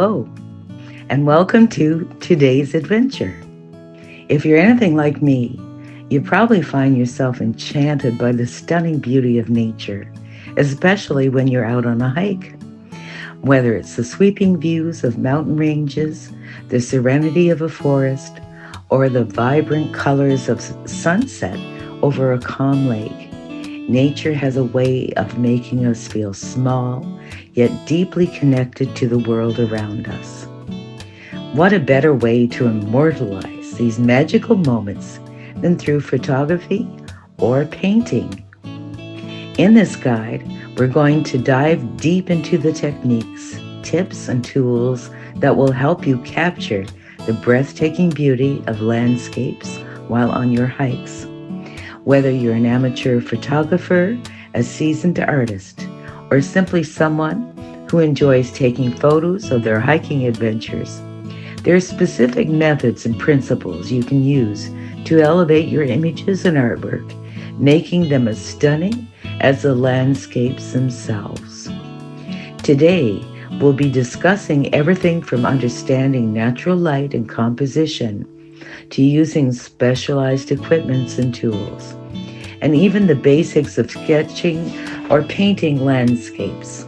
Hello, and welcome to today's adventure. If you're anything like me, you probably find yourself enchanted by the stunning beauty of nature, especially when you're out on a hike. Whether it's the sweeping views of mountain ranges, the serenity of a forest, or the vibrant colors of sunset over a calm lake, nature has a way of making us feel small, yet deeply connected to the world around us. What a better way to immortalize these magical moments than through photography or painting? In this guide, we're going to dive deep into the techniques, tips, and tools that will help you capture the breathtaking beauty of landscapes while on your hikes. Whether you're an amateur photographer, a seasoned artist, or simply someone who enjoys taking photos of their hiking adventures, there are specific methods and principles you can use to elevate your images and artwork, making them as stunning as the landscapes themselves. Today, we'll be discussing everything from understanding natural light and composition to using specialized equipments and tools, and even the basics of sketching or painting landscapes.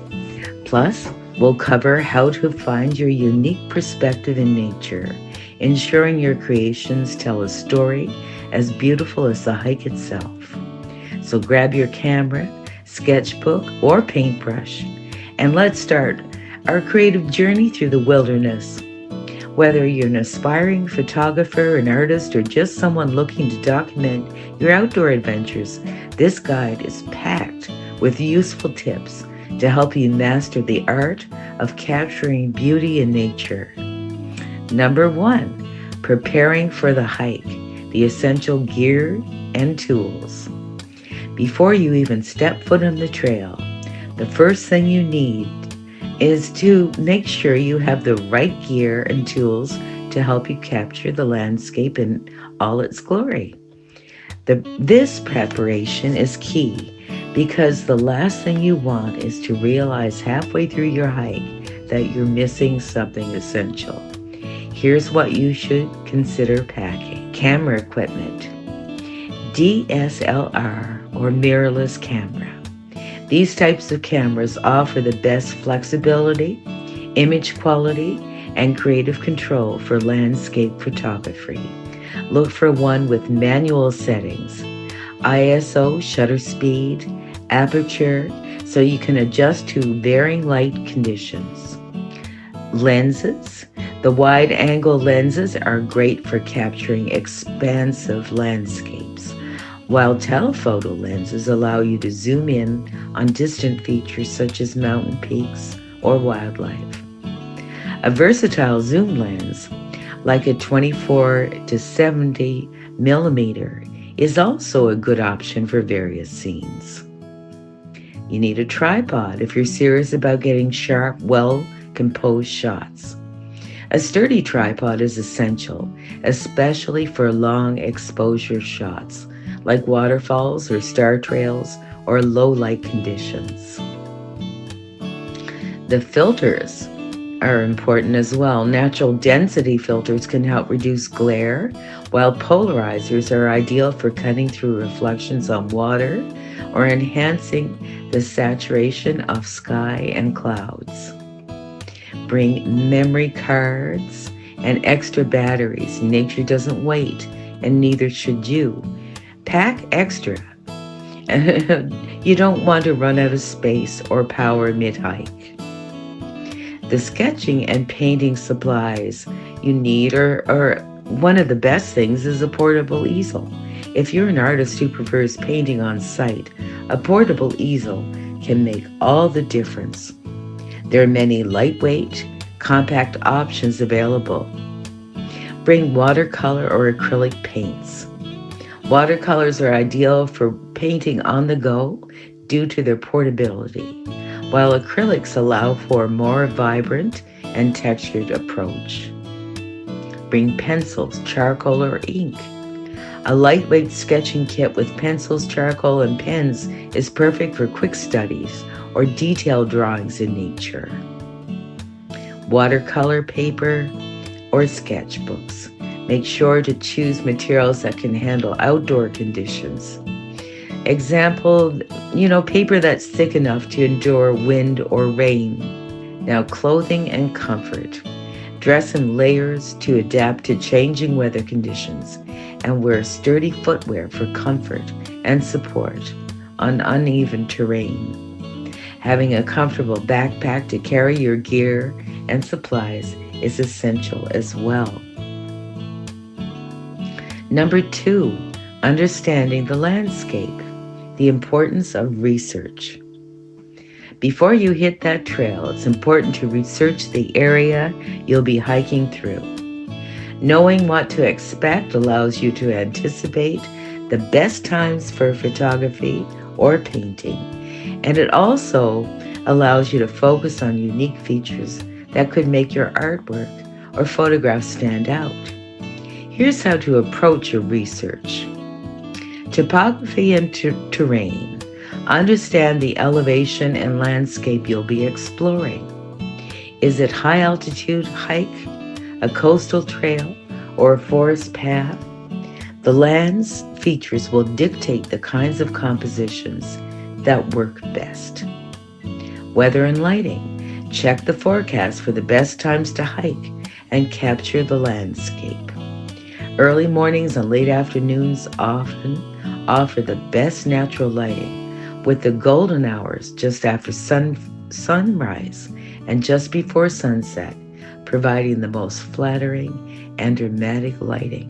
Plus, we'll cover how to find your unique perspective in nature, ensuring your creations tell a story as beautiful as the hike itself. So grab your camera, sketchbook, or paintbrush, and let's start our creative journey through the wilderness. Whether you're an aspiring photographer, an artist, or just someone looking to document your outdoor adventures, this guide is packed with useful tips to help you master the art of capturing beauty in nature. Number 1, preparing for the hike, the essential gear and tools. Before you even step foot on the trail, the first thing you need is to make sure you have the right gear and tools to help you capture the landscape in all its glory. This preparation is key because the last thing you want is to realize halfway through your hike that you're missing something essential. Here's what you should consider packing. Camera equipment, DSLR or mirrorless camera. These types of cameras offer the best flexibility, image quality, and creative control for landscape photography. Look for one with manual settings, ISO, shutter speed, aperture, so you can adjust to varying light conditions. Lenses. The wide-angle lenses are great for capturing expansive landscapes, while telephoto lenses allow you to zoom in on distant features such as mountain peaks or wildlife. A versatile zoom lens, like a 24 to 70 millimeter, is also a good option for various scenes. You need a tripod if you're serious about getting sharp, well-composed shots. A sturdy tripod is essential, especially for long exposure shots, like waterfalls or star trails or low light conditions. The filters are important as well. Natural density filters can help reduce glare, while polarizers are ideal for cutting through reflections on water or enhancing the saturation of sky and clouds. Bring memory cards and extra batteries. Nature doesn't wait, and neither should you. Pack extra. You don't want to run out of space or power mid-hike. The sketching and painting supplies you need or one of the best things is a portable easel. If you're an artist who prefers painting on site, a portable easel can make all the difference. There are many lightweight, compact options available. Bring watercolor or acrylic paints. Watercolors are ideal for painting on the go due to their portability, while acrylics allow for a more vibrant and textured approach. Bring pencils, charcoal, or ink. A lightweight sketching kit with pencils, charcoal, and pens is perfect for quick studies or detailed drawings in nature. watercolor paper, or sketchbooks. Make sure to choose materials that can handle outdoor conditions. Example, paper that's thick enough to endure wind or rain. Now, clothing and comfort. Dress in layers to adapt to changing weather conditions and wear sturdy footwear for comfort and support on uneven terrain. Having a comfortable backpack to carry your gear and supplies is essential as well. Number 2, understanding the landscape, the importance of research. Before you hit that trail, it's important to research the area you'll be hiking through. Knowing what to expect allows you to anticipate the best times for photography or painting, and it also allows you to focus on unique features that could make your artwork or photographs stand out. Here's how to approach your research. Topography and terrain. Understand the elevation and landscape you'll be exploring. Is it high altitude hike, a coastal trail, or a forest path? The land's features will dictate the kinds of compositions that work best. Weather and lighting. Check the forecast for the best times to hike and capture the landscape. Early mornings and late afternoons often offer the best natural lighting, with the golden hours just after sunrise and just before sunset providing the most flattering and dramatic lighting.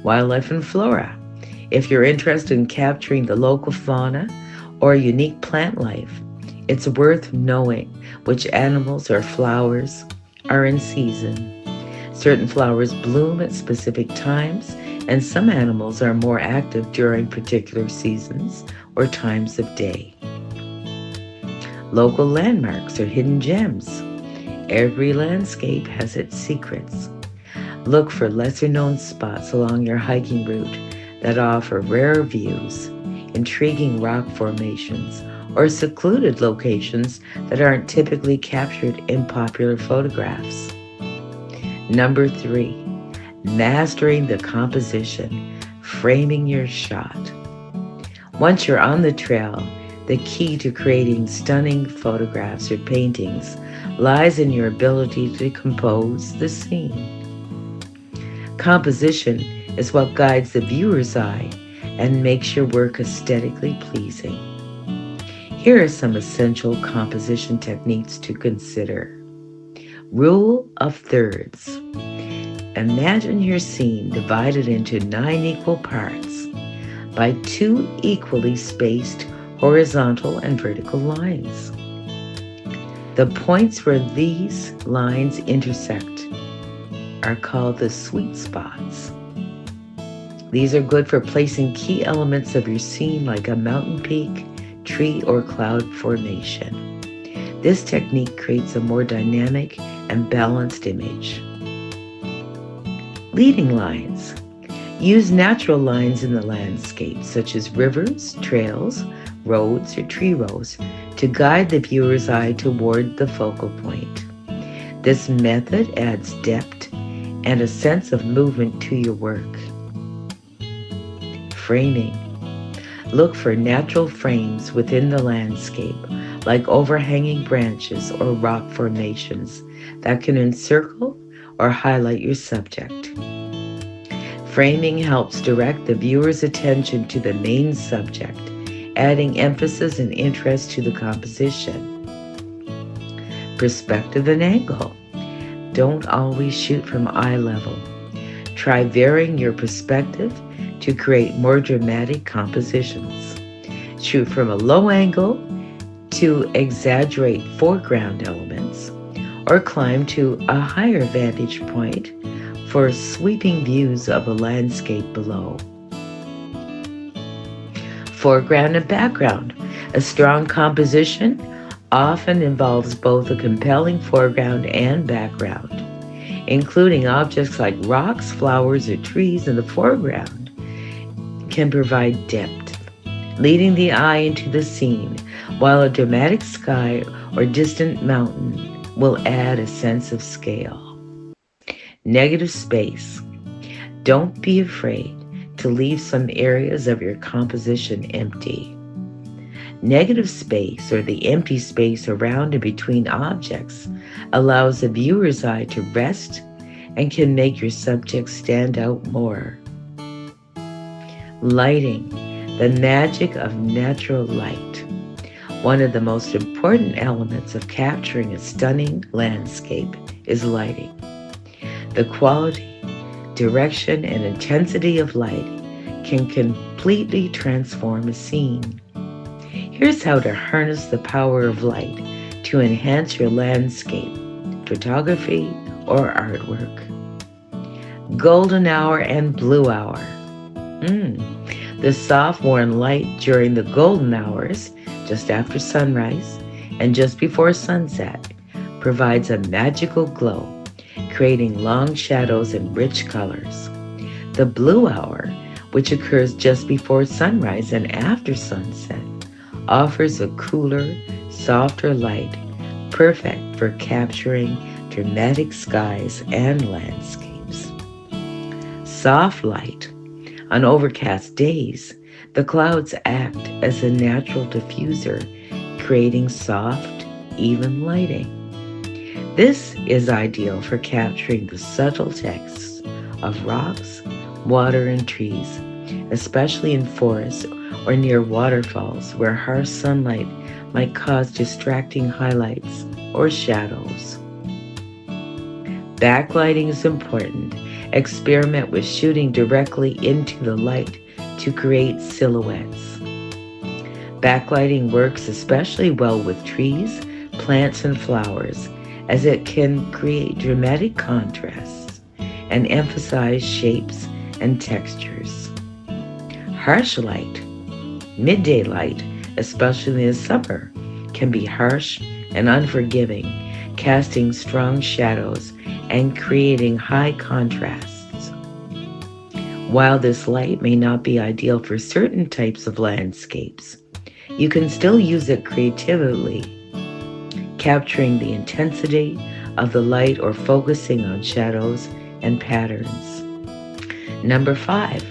Wildlife and flora. If you're interested in capturing the local fauna or unique plant life, it's worth knowing which animals or flowers are in season. Certain flowers bloom at specific times, and some animals are more active during particular seasons or times of day. Local landmarks or hidden gems. Every landscape has its secrets. Look for lesser-known spots along your hiking route that offer rare views, intriguing rock formations, or secluded locations that aren't typically captured in popular photographs. Number 3, mastering the composition, framing your shot. Once you're on the trail, the key to creating stunning photographs or paintings lies in your ability to compose the scene. Composition is what guides the viewer's eye and makes your work aesthetically pleasing. Here are some essential composition techniques to consider. Rule of thirds. Imagine your scene divided into 9 equal parts by 2 equally spaced horizontal and vertical lines. The points where these lines intersect are called the sweet spots. These are good for placing key elements of your scene like a mountain peak, tree, or cloud formation. This technique creates a more dynamic and balanced image. Leading lines. Use natural lines in the landscape, such as rivers, trails, roads, or tree rows, to guide the viewer's eye toward the focal point. This method adds depth and a sense of movement to your work. Framing. Look for natural frames within the landscape, like overhanging branches or rock formations that can encircle or highlight your subject. Framing helps direct the viewer's attention to the main subject, adding emphasis and interest to the composition. Perspective and angle. Don't always shoot from eye level. Try varying your perspective to create more dramatic compositions. Shoot from a low angle to exaggerate foreground elements, or climb to a higher vantage point for sweeping views of a landscape below. Foreground and background. A strong composition often involves both a compelling foreground and background. Including objects like rocks, flowers, or trees in the foreground can provide depth, leading the eye into the scene, while a dramatic sky or distant mountain will add a sense of scale. Negative space. Don't be afraid to leave some areas of your composition empty. Negative space, or the empty space around and between objects, allows the viewer's eye to rest and can make your subject stand out more. Lighting, the magic of natural light. One of the most important elements of capturing a stunning landscape is lighting. The quality, direction, and intensity of light can completely transform a scene. Here's how to harness the power of light to enhance your landscape, photography, or artwork. Golden hour and blue hour. The soft warm light during the golden hours, just after sunrise and just before sunset, provides a magical glow, creating long shadows and rich colors. The blue hour, which occurs just before sunrise and after sunset, offers a cooler, softer light, perfect for capturing dramatic skies and landscapes. Soft light. On overcast days, the clouds act as a natural diffuser, creating soft, even lighting. This is ideal for capturing the subtle textures of rocks, water, and trees, especially in forests or near waterfalls where harsh sunlight might cause distracting highlights or shadows. Backlighting is important. Experiment with shooting directly into the light to create silhouettes. Backlighting works especially well with trees, plants, and flowers, as it can create dramatic contrasts and emphasize shapes and textures. Harsh light. Midday light, especially in the summer, can be harsh and unforgiving, casting strong shadows and creating high contrasts. While this light may not be ideal for certain types of landscapes, you can still use it creatively, capturing the intensity of the light or focusing on shadows and patterns. Number 5,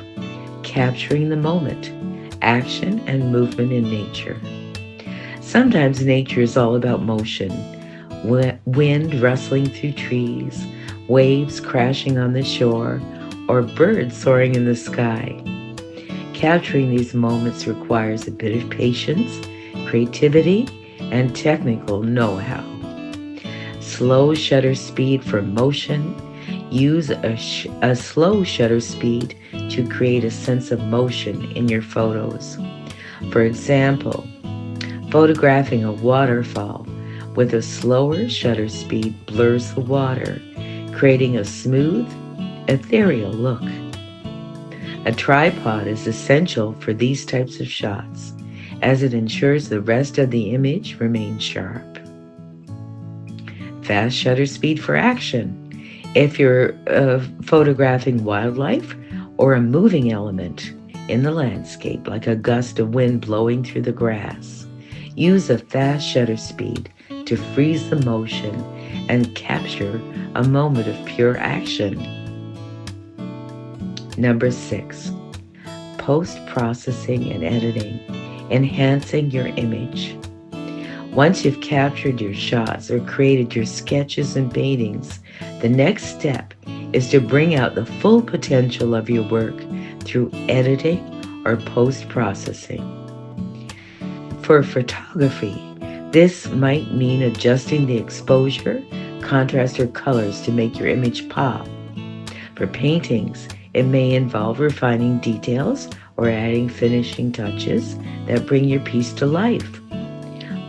capturing the moment, action and movement in nature. Sometimes nature is all about motion, wind rustling through trees, waves crashing on the shore, or birds soaring in the sky. Capturing these moments requires a bit of patience, creativity, and technical know-how. Slow shutter speed for motion. Use a slow shutter speed to create a sense of motion in your photos. For example, photographing a waterfall with a slower shutter speed blurs the water, creating a smooth, ethereal look. A tripod is essential for these types of shots, as it ensures the rest of the image remains sharp. Fast shutter speed for action. If you're photographing wildlife or a moving element in the landscape, like a gust of wind blowing through the grass, use a fast shutter speed to freeze the motion and capture a moment of pure action. Number 6, post-processing and editing, enhancing your image. Once you've captured your shots or created your sketches and paintings, the next step is to bring out the full potential of your work through editing or post-processing. For photography, this might mean adjusting the exposure, contrast, or colors to make your image pop. For paintings, it may involve refining details or adding finishing touches that bring your piece to life.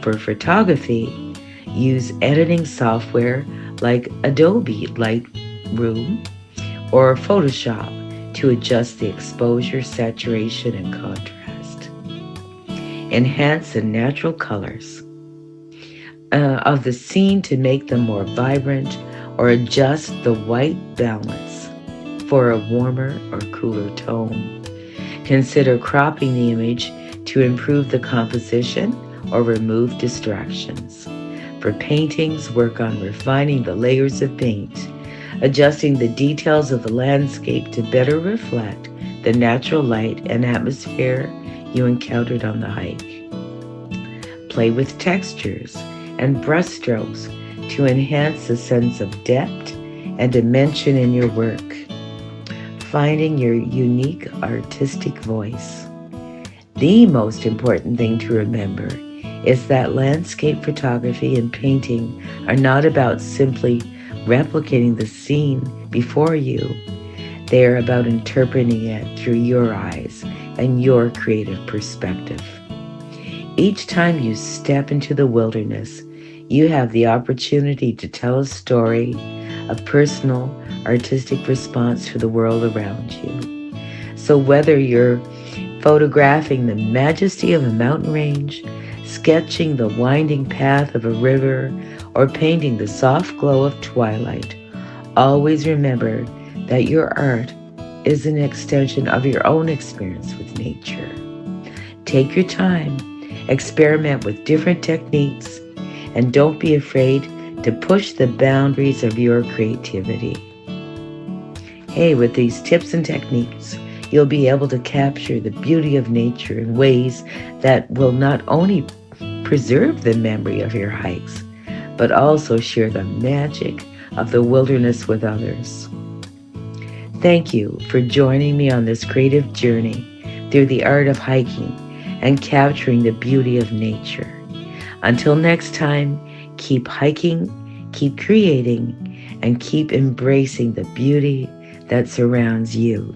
For photography, use editing software like Adobe Lightroom or Photoshop to adjust the exposure, saturation, and contrast. Enhance the natural colors of the scene to make them more vibrant, or adjust the white balance for a warmer or cooler tone. Consider cropping the image to improve the composition or remove distractions. For paintings, work on refining the layers of paint, adjusting the details of the landscape to better reflect the natural light and atmosphere you encountered on the hike. Play with textures and brushstrokes to enhance the sense of depth and dimension in your work, finding your unique artistic voice. The most important thing to remember is that landscape photography and painting are not about simply replicating the scene before you. They are about interpreting it through your eyes and your creative perspective. Each time you step into the wilderness, you have the opportunity to tell a story, a personal, artistic response to the world around you. So whether you're photographing the majesty of a mountain range, sketching the winding path of a river, or painting the soft glow of twilight, always remember that your art is an extension of your own experience with nature. Take your time, experiment with different techniques, and don't be afraid to push the boundaries of your creativity. Hey, with these tips and techniques, you'll be able to capture the beauty of nature in ways that will not only preserve the memory of your hikes, but also share the magic of the wilderness with others. Thank you for joining me on this creative journey through the art of hiking and capturing the beauty of nature. Until next time, keep hiking, keep creating, and keep embracing the beauty that surrounds you.